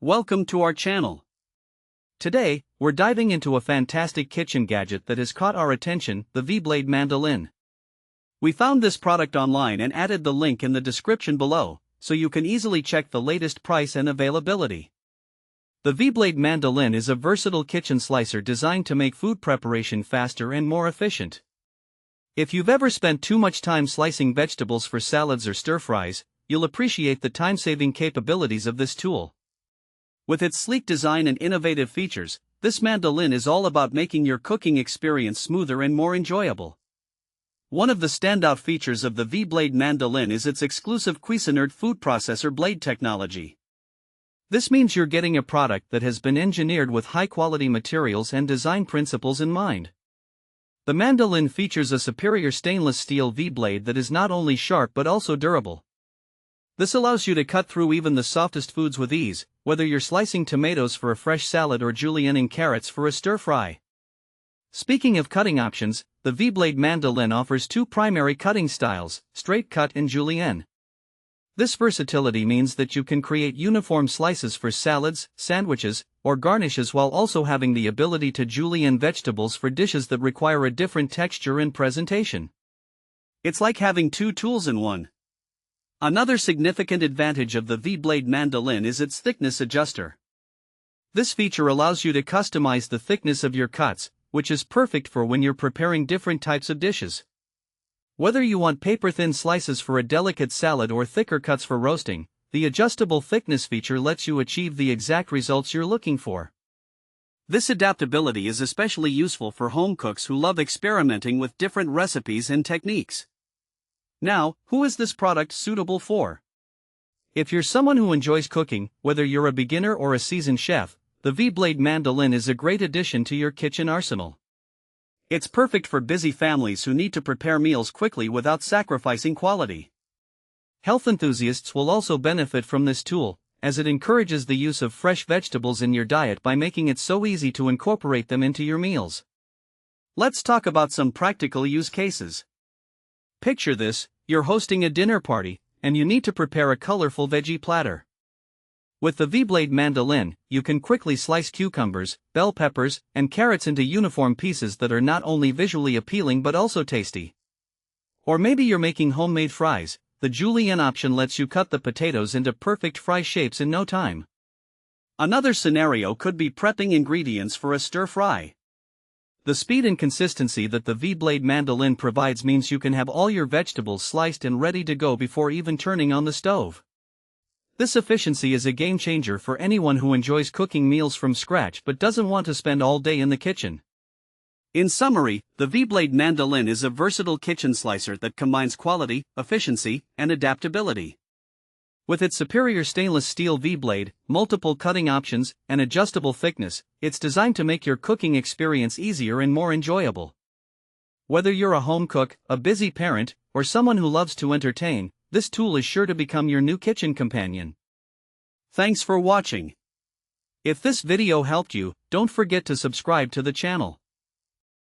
Welcome to our channel. Today, we're diving into a fantastic kitchen gadget that has caught our attention, the V-Blade Mandoline. We found this product online and added the link in the description below, so you can easily check the latest price and availability. The V-Blade Mandoline is a versatile kitchen slicer designed to make food preparation faster and more efficient. If you've ever spent too much time slicing vegetables for salads or stir-fries, you'll appreciate the time-saving capabilities of this tool. With its sleek design and innovative features, this mandoline is all about making your cooking experience smoother and more enjoyable. One of the standout features of the V-Blade Mandoline is its exclusive Cuisinart food processor blade technology. This means you're getting a product that has been engineered with high-quality materials and design principles in mind. The mandoline features a superior stainless steel V-blade that is not only sharp but also durable. This allows you to cut through even the softest foods with ease, whether you're slicing tomatoes for a fresh salad or julienning carrots for a stir-fry. Speaking of cutting options, the V-Blade Mandoline offers two primary cutting styles, straight cut and julienne. This versatility means that you can create uniform slices for salads, sandwiches, or garnishes while also having the ability to julienne vegetables for dishes that require a different texture and presentation. It's like having two tools in one. Another significant advantage of the V-Blade Mandoline is its thickness adjuster. This feature allows you to customize the thickness of your cuts, which is perfect for when you're preparing different types of dishes. Whether you want paper-thin slices for a delicate salad or thicker cuts for roasting, the adjustable thickness feature lets you achieve the exact results you're looking for. This adaptability is especially useful for home cooks who love experimenting with different recipes and techniques. Now, who is this product suitable for? If you're someone who enjoys cooking, whether you're a beginner or a seasoned chef, the V-Blade Mandoline is a great addition to your kitchen arsenal. It's perfect for busy families who need to prepare meals quickly without sacrificing quality. Health enthusiasts will also benefit from this tool, as it encourages the use of fresh vegetables in your diet by making it so easy to incorporate them into your meals. Let's talk about some practical use cases. Picture this: you're hosting a dinner party, and you need to prepare a colorful veggie platter. With the V-Blade Mandoline, you can quickly slice cucumbers, bell peppers, and carrots into uniform pieces that are not only visually appealing but also tasty. Or maybe you're making homemade fries. The julienne option lets you cut the potatoes into perfect fry shapes in no time. Another scenario could be prepping ingredients for a stir-fry. The speed and consistency that the V-Blade Mandoline provides means you can have all your vegetables sliced and ready to go before even turning on the stove. This efficiency is a game changer for anyone who enjoys cooking meals from scratch but doesn't want to spend all day in the kitchen. In summary, the V-Blade Mandoline is a versatile kitchen slicer that combines quality, efficiency, and adaptability. With its superior stainless steel V-blade, multiple cutting options, and adjustable thickness, it's designed to make your cooking experience easier and more enjoyable. Whether you're a home cook, a busy parent, or someone who loves to entertain, this tool is sure to become your new kitchen companion. Thanks for watching. If this video helped you, don't forget to subscribe to the channel.